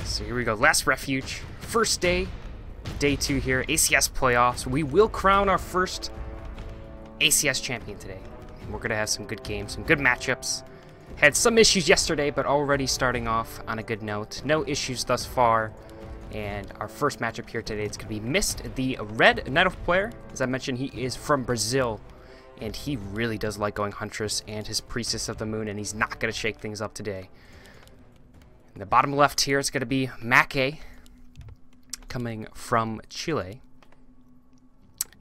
So here we go, last Refuge, first day, day 2 here, ACS playoffs. We will crown our first ACS champion today. And we're going to have some good games, some good matchups. Had some issues yesterday, but already starting off on a good note. No issues thus far. And our first matchup here today is going to be MysT, the red Night Elf player. As I mentioned, he is from Brazil. And he really does like going Huntress and his Priestess of the Moon, and he's not going to shake things up today. In the bottom left here, it's going to be Mackay, coming from Chile.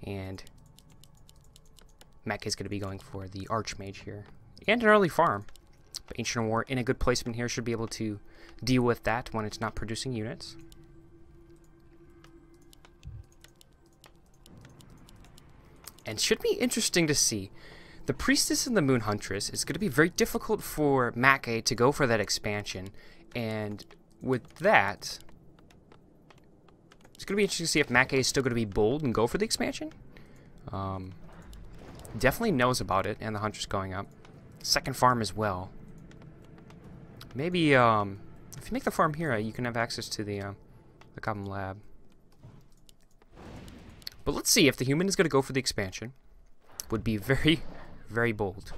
And Mackay's going to be going for the Archmage here. And an early farm. But Ancient War in a good placement here should be able to deal with that when it's not producing units. And should be interesting to see. The Priestess and the Moon Huntress is going to be very difficult for Mackay to go for that expansion. And with that, it's going to be interesting to see if Mackay is still going to be bold and go for the expansion. Definitely knows about it, and the Huntress going up. Second farm as well. Maybe, if you make the farm here, you can have access to the Goblin Lab. But let's see if the human is going to go for the expansion. Would be very, very bold.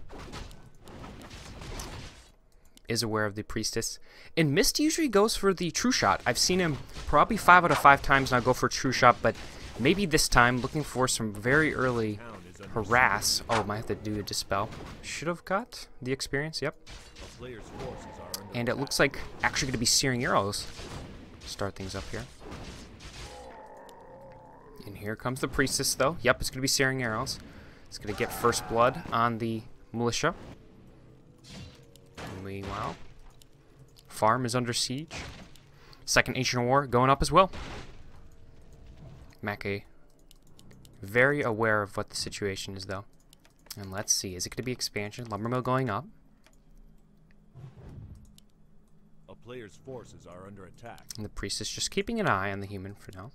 Is aware of the Priestess. And MysT usually goes for the True Shot. I've seen him probably 5 out of 5 times now go for True Shot, but maybe this time looking for some very early harass. Oh, might have to do a Dispel. Should have got the experience, yep. And it looks like actually going to be Searing Arrows. Start things up here. And here comes the Priestess, though. Yep, it's going to be Searing Arrows. It's going to get first blood on the Militia. And meanwhile, farm is under siege. Second Ancient War going up as well. Mackay, very aware of what the situation is, though. And let's see, is it going to be expansion? Lumber Mill going up. A player's forces are under attack. And the Priestess just keeping an eye on the human for now.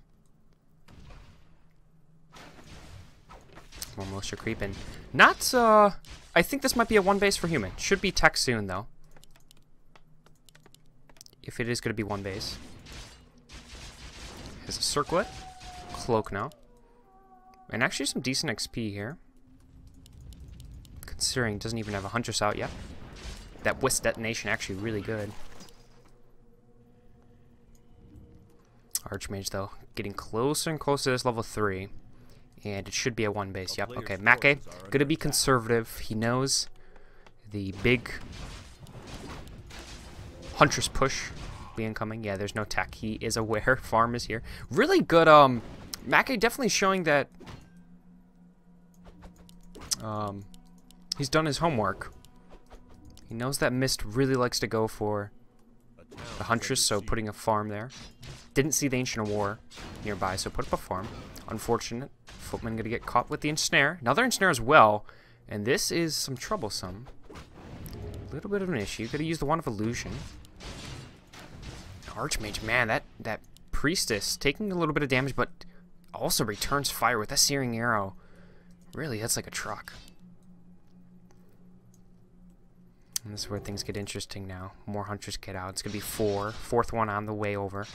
More Militia creeping. Not, I think this might be a 1 base for human. Should be tech soon, though. If it is going to be 1 base. Has a Circlet. Cloak now. And actually some decent XP here. Considering it doesn't even have a Huntress out yet. That Wisp detonation actually really good. Archmage, though, getting closer and closer to this level 3. And it should be a 1 base. Yep. Okay, Mackay, gonna be conservative. He knows the big Huntress push be incoming. Yeah, there's no tech. He is aware. Farm is here. Really good. Mackay definitely showing that he's done his homework. He knows that MysT really likes to go for the Huntress, so putting a farm there. Didn't see the Ancient War nearby, so put up a farm. Unfortunate. Footman gonna get caught with the Ensnare. Another Ensnare as well. And this is some troublesome. A little bit of an issue. Could have used the Wand of Illusion. Archmage, man, that Priestess taking a little bit of damage, but also returns fire with that Searing Arrow. Really, that's like a truck. And this is where things get interesting now. More Huntress get out. It's gonna be 4. 4th one on the way over.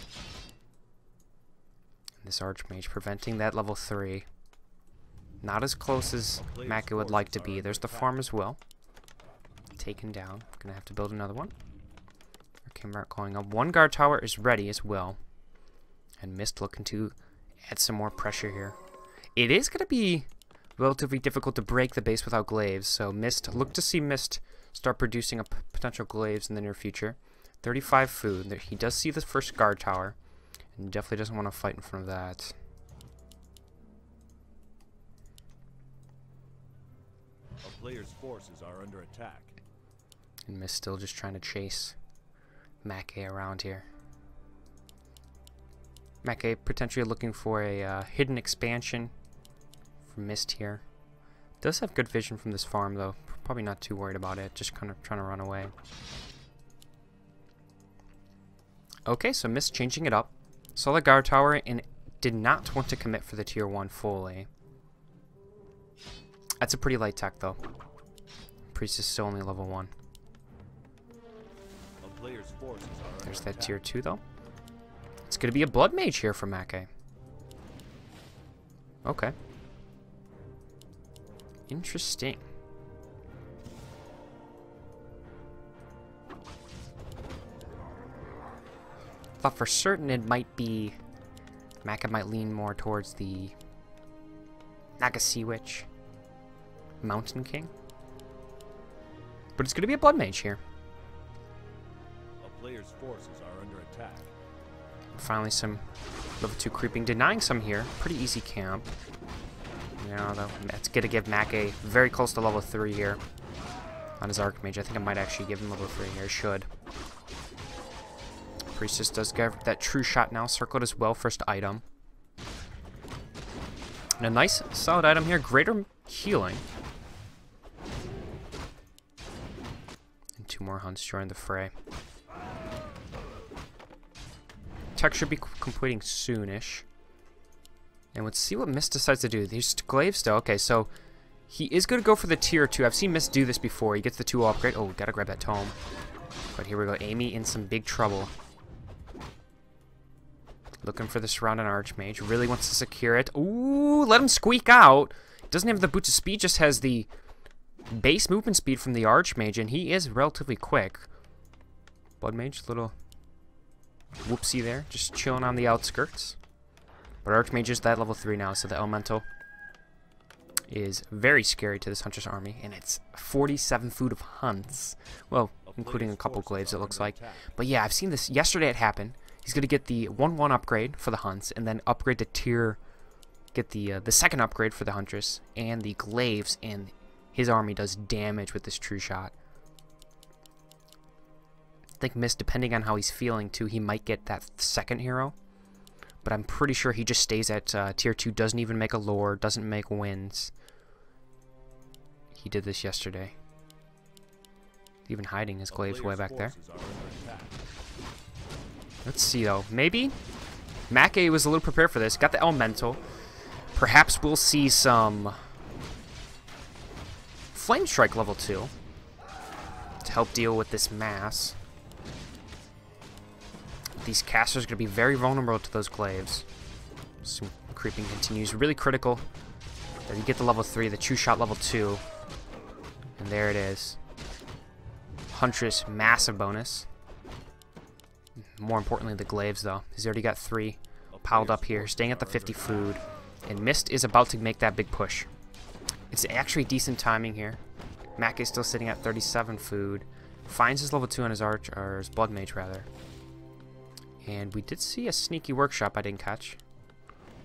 This Archmage preventing that level 3. Not as close as Mackay would like to be. There's the farm as well. Taken down. Gonna have to build another one. Arcane going up. 1 guard tower is ready as well. And MysT looking to add some more pressure here. It is gonna be relatively difficult to break the base without glaives. So MysT, look to see MysT start producing a potential glaives in the near future. 35 food. He does see the first guard tower. And definitely doesn't want to fight in front of that. A player's forces are under attack. And MysT still just trying to chase Mackay around here. Mackay potentially looking for a hidden expansion for MysT here. Does have good vision from this farm, though. Probably not too worried about it. Just kind of trying to run away. Okay, so MysT changing it up. Saw the guard tower and did not want to commit for the tier 1 fully. That's a pretty light tech, though. Priest is still only level 1. There's that tier 2, though. It's going to be a Blood Mage here for Mackay. Okay. Interesting. Thought for certain it might be... Mackay might lean more towards the Naga Witch, Mountain King. But it's going to be a Blood Mage here. A player's forces are under attack. Finally some level 2 creeping, denying some here. Pretty easy camp. You know, though, it's going to give Mackay very close to level 3 here on his Archmage. I think I might actually give him level 3 here. Should. Priestess does get that true shot now, circled as well, first item. And a nice, solid item here, greater healing. And 2 more hunts join the fray. Tech should be completing soonish. And let's see what MysT decides to do. These glaives still. Okay, so he is going to go for the tier 2. I've seen MysT do this before. He gets the 2 upgrade. Oh, gotta grab that tome. But here we go. Amy in some big trouble. Looking for the surrounding Archmage. Really wants to secure it. Ooh, let him squeak out. Doesn't have the boots of speed, just has the base movement speed from the Archmage, and he is relatively quick. Blood Mage, little whoopsie there. Just chilling on the outskirts. But Archmage is that level 3 now, so the Elemental is very scary to this Huntress army, and it's 47 food of hunts. Well, including a couple glaives, it looks like. But yeah, I've seen this. Yesterday it happened. He's going to get the 1-1 upgrade for the hunts, and then upgrade to tier, get the second upgrade for the Huntress, and the glaives, and his army does damage with this true shot. I think MysT, depending on how he's feeling too, he might get that second hero. But I'm pretty sure he just stays at tier 2, doesn't even make a lore, doesn't make wins. He did this yesterday. Even hiding his glaives way back there. Let's see though, maybe Mackay was a little prepared for this, got the Elemental. Perhaps we'll see some Flame Strike level 2 to help deal with this mass. These casters are going to be very vulnerable to those glaives. Some creeping continues, really critical that you get the level 3, the true shot level 2. And there it is. Huntress, massive bonus. More importantly, the glaives, though. He's already got 3 piled up here, staying at the 50 food. And MysT is about to make that big push. It's actually decent timing here. Mackay's still sitting at 37 food. Finds his level 2 on his or his Blood Mage, rather. And we did see a sneaky workshop I didn't catch.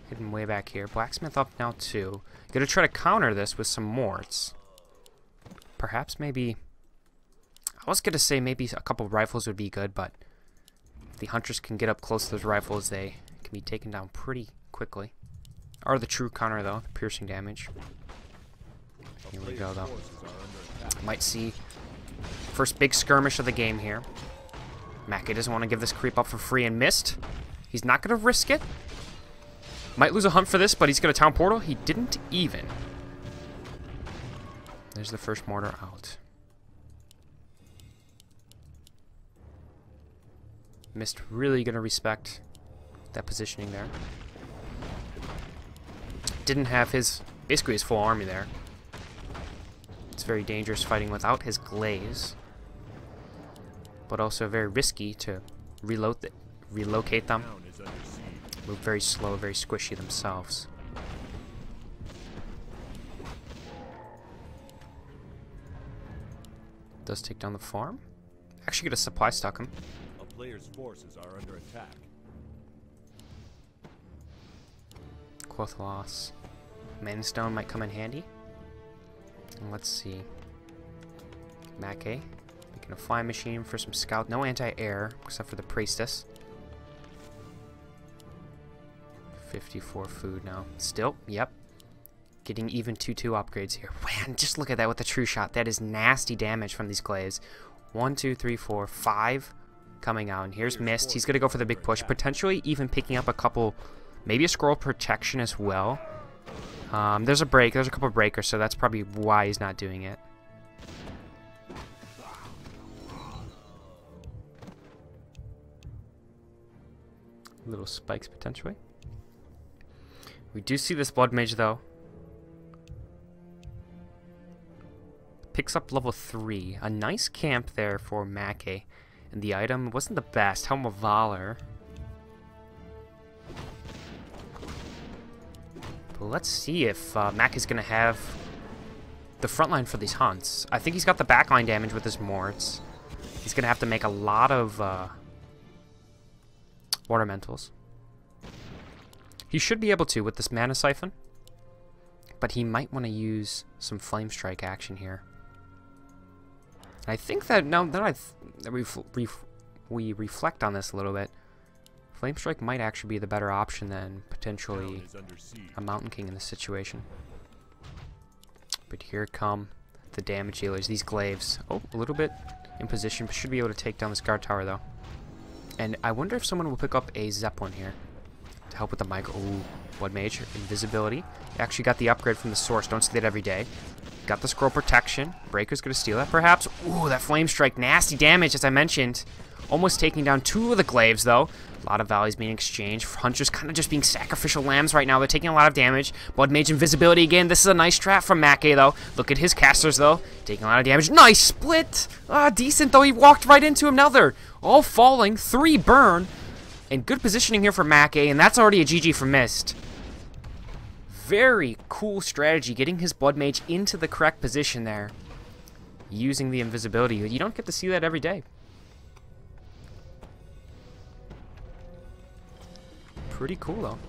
Hidden way back here. Blacksmith up now, too. Gonna try to counter this with some morts. Perhaps maybe... I was gonna say maybe a couple rifles would be good, but... if the Huntress can get up close to those rifles, they can be taken down pretty quickly. Or the true counter, though, the piercing damage. Here we go, though. Might see first big skirmish of the game here. Mackay doesn't want to give this creep up for free, and MysT. He's not going to risk it. Might lose a hunt for this, but he's going to town portal. He didn't even. There's the first mortar out. MysT really going to respect that positioning there. Didn't have his, basically his full army there. It's very dangerous fighting without his glaives. But also very risky to relocate them. Move very slow, very squishy themselves. Does take down the farm. Actually get a supply stock him. A player's forces are under attack. Quoth loss. Manstone might come in handy. And let's see. Mackay. Making a flying machine for some scout. No anti-air, except for the priestess. 54 food now. Still, yep. Getting even 2-2 upgrades here. Man, just look at that with the true shot. That is nasty damage from these glaives. 1, 2, 3, 4, 5 coming out. And here's MysT. He's going to go for the big push. Potentially even picking up a couple, maybe a scroll protection as well. There's a break. There's a couple breakers, so that's probably why he's not doing it. Little spikes potentially. We do see this Blood Mage though. Picks up level 3. A nice camp there for Mackay. And the item wasn't the best. Helm of Valor. But let's see if Mackay's going to have the front line for these hunts. I think he's got the backline damage with his Morts. He's going to have to make a lot of Water Mentals. He should be able to with this Mana Siphon. But he might want to use some Flame Strike action here. And I think that now that we reflect on this a little bit, Flame Strike might actually be the better option than potentially a Mountain King in this situation. But here come the damage dealers, these glaives. Oh, a little bit in position, but should be able to take down this guard tower though. And I wonder if someone will pick up a Zeppelin here to help with the micro. Ooh, Blood Mage, invisibility. Actually got the upgrade from the source. Don't see that every day. Got the scroll protection. Breaker's gonna steal that perhaps. Ooh, that flame strike, nasty damage as I mentioned. Almost taking down 2 of the glaives though. A lot of valleys being exchanged. Hunters kind of just being sacrificial lambs right now. They're taking a lot of damage. Blood Mage invisibility again. This is a nice trap from Mackay though. Look at his casters though. Taking a lot of damage. Nice split. Decent though. He walked right into another. All falling. 3 burn. And good positioning here for Mackay. And that's already a GG for MysT. Very cool strategy. Getting his Blood Mage into the correct position there. Using the invisibility. You don't get to see that every day. Pretty cool though.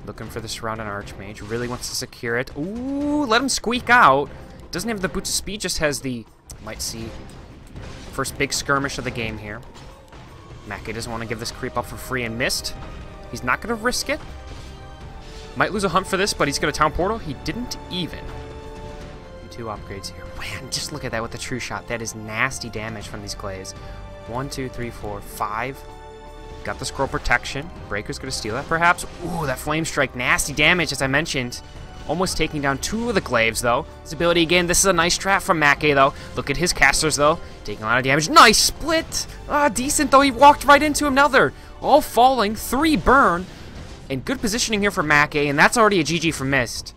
Looking for the surrounding Archmage. Really wants to secure it. Ooh, let him squeak out. Doesn't have the boots of speed, just has the, might see, first big skirmish of the game here. Mackay doesn't want to give this creep up for free and MysT. He's not going to risk it. Might lose a hunt for this, but he's got a town portal. He didn't even. 2 upgrades here. Man, just look at that with the true shot. That is nasty damage from these glaives. 1, 2, 3, 4, 5. Got the scroll protection. Breaker's gonna steal that perhaps. Ooh, that flame strike, nasty damage as I mentioned. Almost taking down 2 of the glaives though. His ability again. This is a nice trap from Mackay though. Look at his casters though. Taking a lot of damage. Nice split. Decent though. He walked right into another. All falling. 3 burn. And good positioning here for Mackay. And that's already a GG for MysT.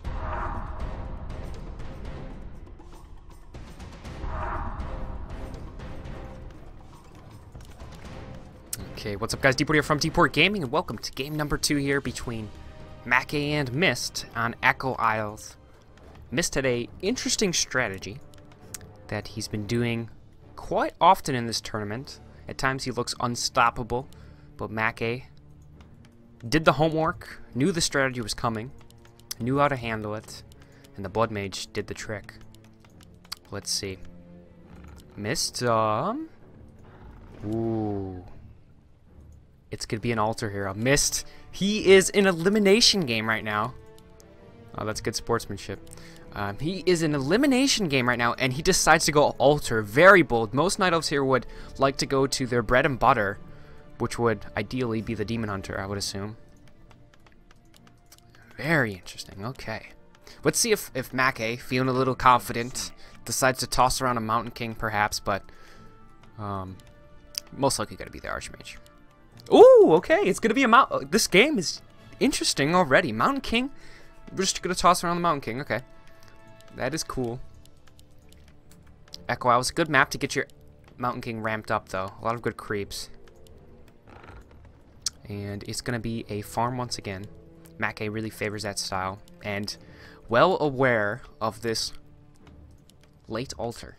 Okay, what's up guys, DPort here from DPortGaming, and welcome to game number 2 here between Mackay and MysT on Echo Isles. MysT had an interesting strategy that he's been doing quite often in this tournament. At times he looks unstoppable, but Mackay did the homework, knew the strategy was coming, knew how to handle it, and the Blood Mage did the trick. Let's see. MysT, ooh. It's going to be an altar here. MysT, he is in elimination game right now. Oh, that's good sportsmanship. He is in elimination game right now, and he decides to go altar. Very bold. Most Night Elves here would like to go to their bread and butter, which would ideally be the Demon Hunter, I would assume. Very interesting. Okay. Let's see if Mackay, feeling a little confident, decides to toss around a Mountain King perhaps, but most likely going to be the Archmage. Ooh, okay, it's gonna be a Mount. This game is interesting already. Mountain King. We're just gonna toss around the Mountain King. Okay, that is cool. Echo Isles, a good map to get your Mountain King ramped up, though. A lot of good creeps. And it's gonna be a farm once again. Mackay really favors that style, and well aware of this late altar.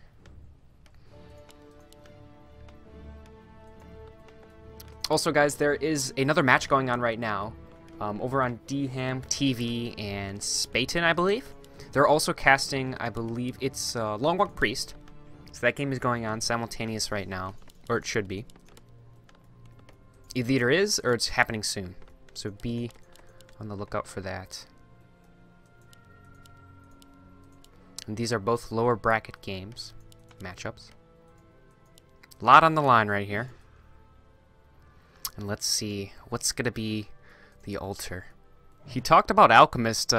Also, guys, there is another match going on right now over on DHam TV and Spayton, I believe. They're also casting, I believe, it's Long Walk Priest. So that game is going on simultaneous right now, or it should be. Either it is, or it's happening soon. So be on the lookout for that. And these are both lower bracket games, matchups. A lot on the line right here. And let's see, what's going to be the altar? He talked about Alchemist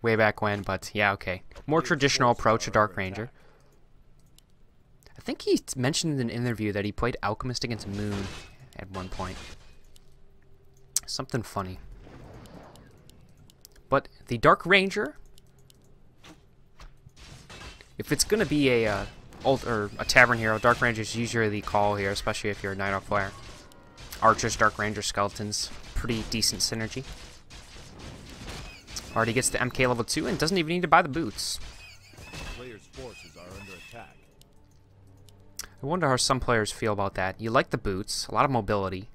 way back when, but yeah, okay. More traditional approach, a Dark Ranger. I think he mentioned in an interview that he played Alchemist against Moon at one point. Something funny. But the Dark Ranger, if it's going to be a Tavern Hero, Dark Ranger is usually the call here, especially if you're a Night Elf player. Archers, Dark Ranger, Skeletons, pretty decent synergy. Already gets the MK level 2 and doesn't even need to buy the boots. Players' forces are under attack. I wonder how some players feel about that. You like the boots, a lot of mobility,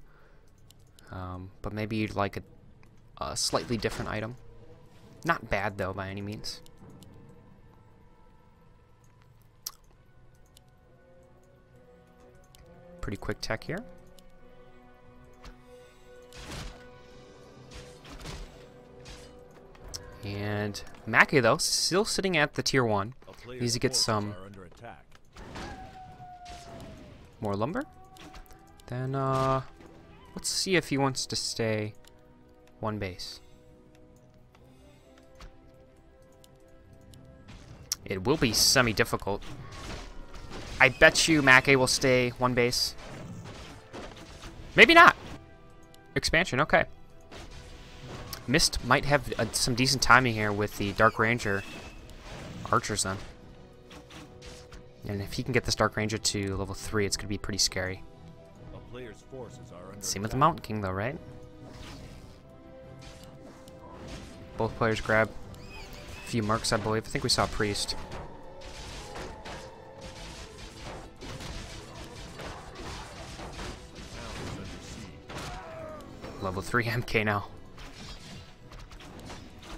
but maybe you'd like a slightly different item. Not bad though by any means. Pretty quick tech here. And Mackay though, still sitting at the tier 1. Needs to get some more lumber. Then let's see if he wants to stay one base. It will be semi-difficult. I bet you Mackay will stay one base. Maybe not. Expansion, okay. MysT might have some decent timing here with the Dark Ranger archers then. And if he can get this Dark Ranger to level 3, it's going to be pretty scary. Same with the Mountain King though, right? Both players grab a few marks, I believe. I think we saw a Priest. Level 3 MK now.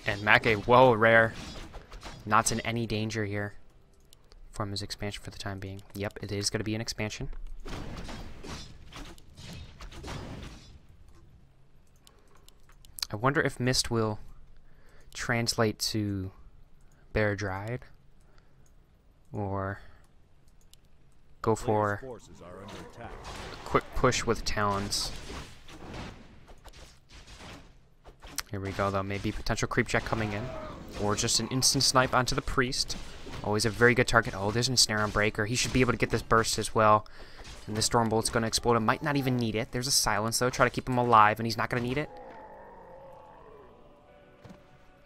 And Mackay, whoa, rare. Not in any danger here from his expansion for the time being. Yep, it is going to be an expansion. I wonder if MysT will translate to Bear Dried or go for a quick push with Talons. Here we go, though. Maybe potential creep check coming in. Or just an instant snipe onto the Priest. Always a very good target. Oh, there's an Snare on Breaker. He should be able to get this burst as well. And this Stormbolt's going to explode. It might not even need it. There's a Silence, though. Try to keep him alive, and he's not going to need it.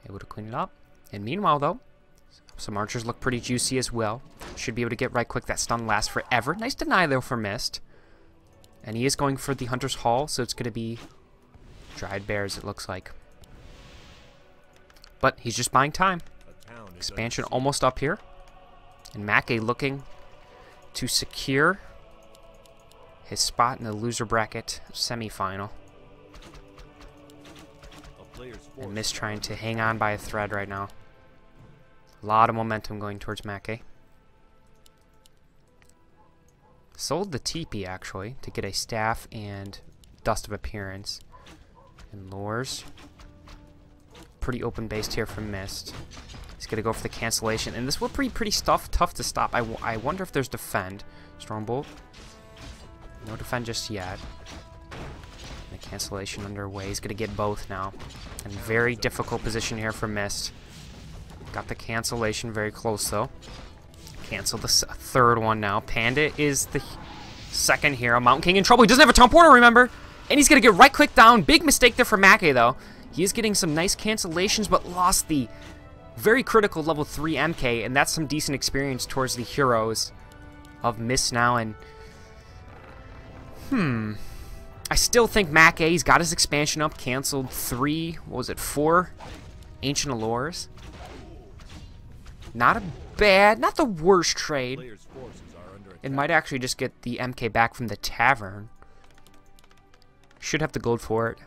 Able to clean it up. And meanwhile, though, some archers look pretty juicy as well. Should be able to get right quick. That stun lasts forever. Nice deny, though, for MysT. And he is going for the Hunter's Hall, so it's going to be Dried Bears, it looks like. But he's just buying time. Expansion almost up here. And Mackay looking to secure his spot in the loser bracket semifinal. And MysT trying to hang on by a thread right now. A lot of momentum going towards Mackay. Sold the TP actually to get a staff and Dust of Appearance. And lures. Pretty open based here from MysT. He's going to go for the cancellation. And this will be pretty tough to stop. I wonder if there's defend. Stormbolt. No defend just yet. The cancellation underway. He's going to get both now. And very difficult position here for MysT. Got the cancellation very close though. Cancel the third one now. Panda is the second hero. Mountain King in trouble. He doesn't have a teleporter, remember? And he's going to get right click down. Big mistake there for Mackay though. He is getting some nice cancellations, but lost the very critical level 3 MK, and that's some decent experience towards the heroes of MysT now. And I still think Mackay's got his expansion up, canceled 4 Ancient Allures. Not a bad, not the worst trade. It might actually just get the MK back from the Tavern. Should have the gold for it.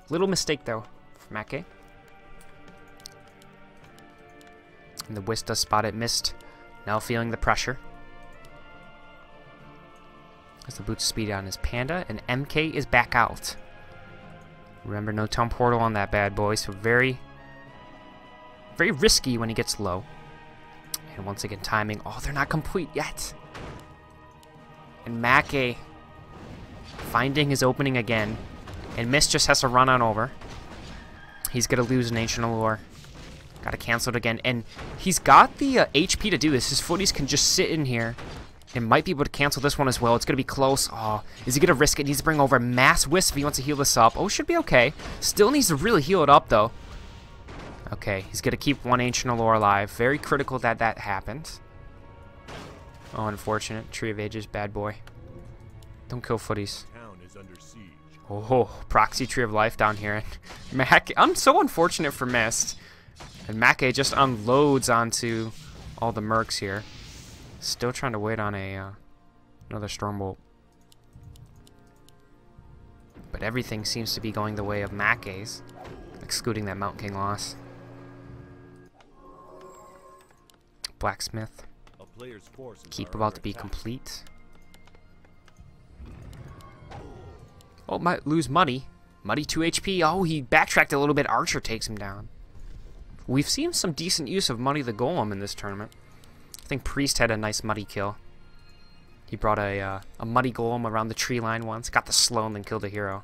Little mistake though for Mackay. And the Wisp does spot it. MysT now feeling the pressure. As the boots speed on his Panda, and MK is back out. Remember, no town portal on that bad boy, so very risky when he gets low. And once again, timing. Oh, they're not complete yet. And Mackay finding his opening again. And MysT just has to run on over. He's going to lose an Ancient Allure. Got to cancel it again. And he's got the HP to do this. His footies can just sit in here. And might be able to cancel this one as well. It's going to be close. Oh, is he going to risk it? He needs to bring over Mass Wisp if he wants to heal this up. Oh, should be okay. Still needs to really heal it up, though. Okay, he's going to keep one Ancient Allure alive. Very critical that that happens. Oh, unfortunate. Tree of Ages, bad boy. Don't kill footies. Town is under siege. Oh, Proxy Tree of Life down here. And I'm so unfortunate for MysT. And Mackay just unloads onto all the mercs here. Still trying to wait on a another Stormbolt. But everything seems to be going the way of Mackay's, excluding that Mountain King loss. Blacksmith. A player's forces Keep are about under to be attack. complete. Oh, might lose Muddy. Muddy 2 HP. Oh, he backtracked a little bit. Archer takes him down. We've seen some decent use of Muddy the Golem in this tournament. I think Priest had a nice Muddy kill. He brought a Muddy Golem around the tree line once. Got the slow and then killed a hero.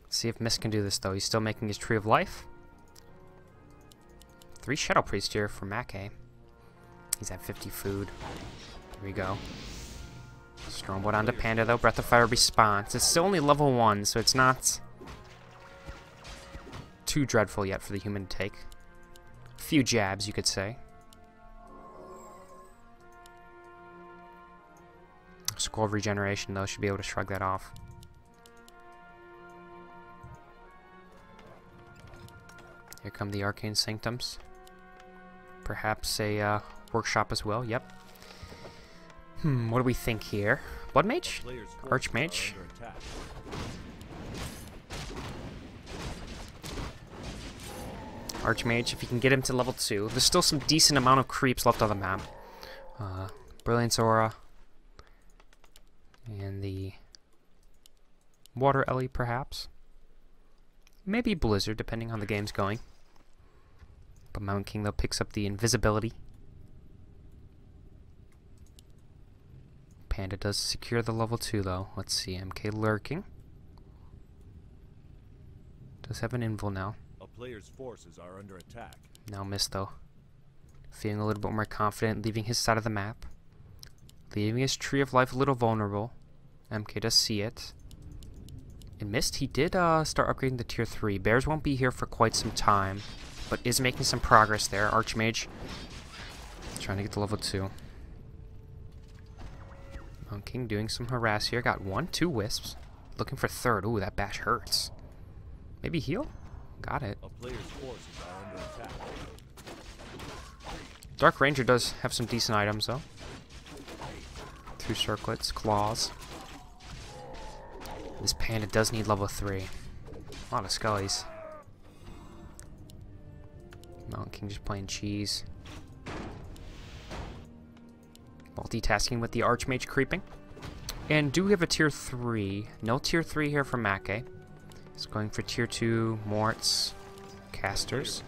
Let's see if MysT can do this, though. He's still making his Tree of Life. 3 Shadow Priest here for Mackay. He's at 50 food. Here we go. Stormbolt onto Panda, though. Breath of Fire response. It's still only level 1, so it's not too dreadful yet for the human to take. A few jabs, you could say. Scroll of Regeneration, though, should be able to shrug that off. Here come the Arcane Sanctums. Perhaps a workshop as well, yep. What do we think here? Blood Mage? Archmage? Archmage, if you can get him to level 2. There's still some decent amount of creeps left on the map. Brilliance Aura. And the Water Ellie, perhaps. Maybe Blizzard, depending on the game's going. But Mountain King, though, picks up the invisibility. Panda does secure the level 2, though. Let's see, MK lurking. Does have an invul now. A player's forces are under attack. Now MysT, though. Feeling a little bit more confident, leaving his side of the map. Leaving his Tree of Life a little vulnerable. MK does see it. And MysT, he did start upgrading to tier 3. Bears won't be here for quite some time, but is making some progress there. Archmage trying to get to level 2. Mountain King doing some harass here. Got 1, 2 wisps. Looking for 3rd. Ooh, that bash hurts. Maybe heal? Got it. A player's forces are under attack. Dark Ranger does have some decent items, though. 2 circlets, claws. This Panda does need level 3. A lot of skellies. Mountain King just playing cheese. Multitasking with the Archmage creeping. And do we have a tier 3? No tier 3 here for Mackay. He's going for tier 2 Morts, casters.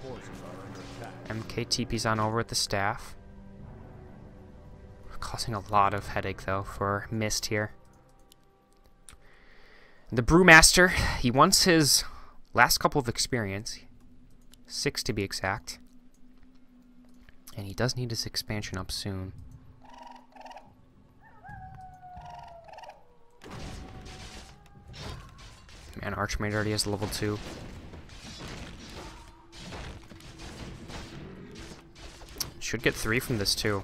MK TP's on over with the staff. Causing a lot of headache, though, for MysT here. The Brewmaster, he wants his last couple of experience. 6 to be exact. And he does need his expansion up soon. Man, Archmage already has level 2. Should get 3 from this, too.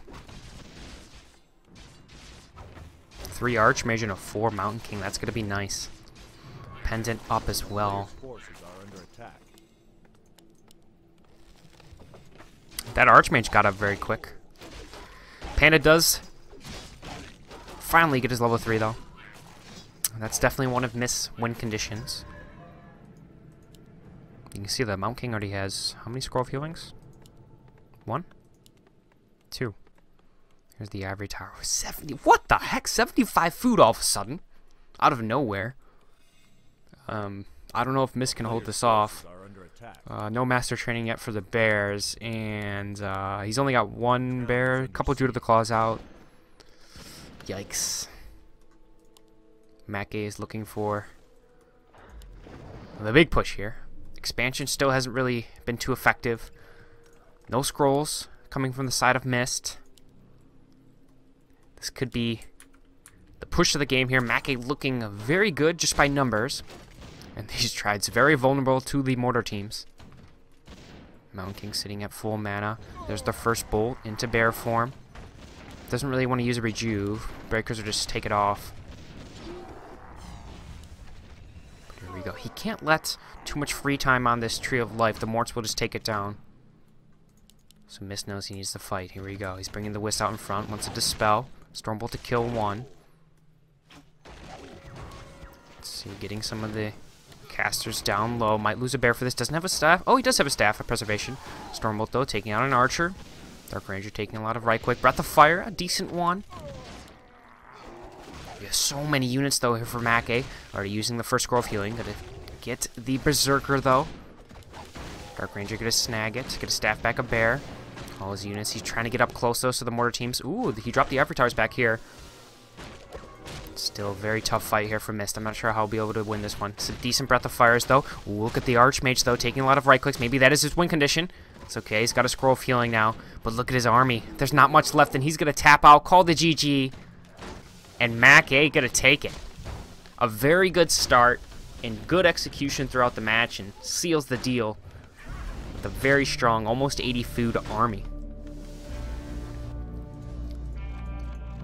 3 Archmage and a 4 Mountain King. That's going to be nice. Pendant up as well. That Archmage got up very quick. Panda does finally get his level 3, though. That's definitely one of MysT's win conditions. You can see the Mountain King already has how many scroll of healings? 1? 2. Here's the Ivory Tower. 70. What the heck? 75 food all of a sudden. Out of nowhere. I don't know if MysT can hold this off. No master training yet for the Bears. And he's only got 1 bear. A couple Druid of the Claws out. Yikes. Mackay is looking for the big push here. Expansion still hasn't really been too effective. No scrolls coming from the side of MysT. This could be the push of the game here. Mackay looking very good just by numbers. And these trides very vulnerable to the mortar teams. Mountain King sitting at full mana. There's the first bolt into bear form. Doesn't really want to use a rejuve. Breakers will just take it off. But here we go. He can't let too much free time on this Tree of Life. The Morts will just take it down. So MysT knows he needs to fight. Here we go. He's bringing the Wisp out in front. Wants to dispel. Stormbolt to kill one. Let's see. Getting some of the casters down low. Might lose a bear for this. Doesn't have a staff. Oh, he does have a staff of preservation. Stormbolt, though, taking out an archer. Dark Ranger taking a lot of right click. Breath of Fire, a decent one. We have so many units, though, here for Mackay. Already using the first scroll of healing. Gonna get the Berserker, though. Dark Ranger gonna snag it. Get a staff back a bear. All his units. He's trying to get up close, though, so the mortar teams... Ooh, he dropped the Avatars back here. Still a very tough fight here for MysT. I'm not sure how he'll be able to win this one. It's a decent Breath of Fires, though. Ooh, look at the Archmage, though, taking a lot of right clicks. Maybe that is his win condition. It's okay. He's got a scroll of healing now. But look at his army. There's not much left, and he's going to tap out, call the GG. And Mackay going to take it. A very good start and good execution throughout the match and seals the deal with a very strong, almost 80 food army.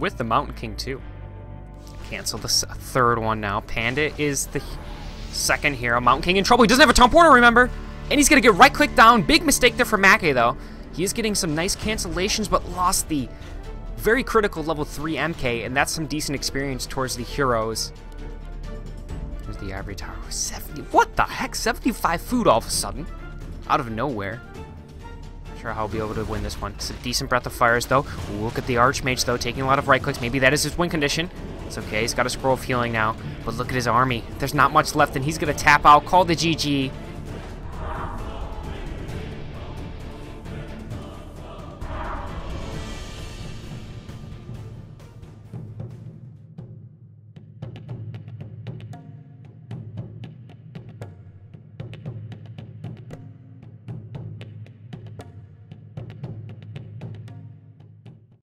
With the Mountain King, too. Cancel the third one now. Panda is the second hero. Mountain King in trouble. He doesn't have a teleporter, remember? And he's going to get right-click down. Big mistake there for Mackay, though. He is getting some nice cancellations, but lost the very critical level 3 MK, and that's some decent experience towards the heroes. There's the Ivory Tower. 70. What the heck? 75 food all of a sudden. Out of nowhere. Not sure how he'll be able to win this one. It's a decent Breath of Fires, though. Ooh, look at the Archmage, though, taking a lot of right-clicks. Maybe that is his win condition. It's okay. He's got a scroll of healing now. But look at his army. There's not much left, and he's going to tap out, call the GG.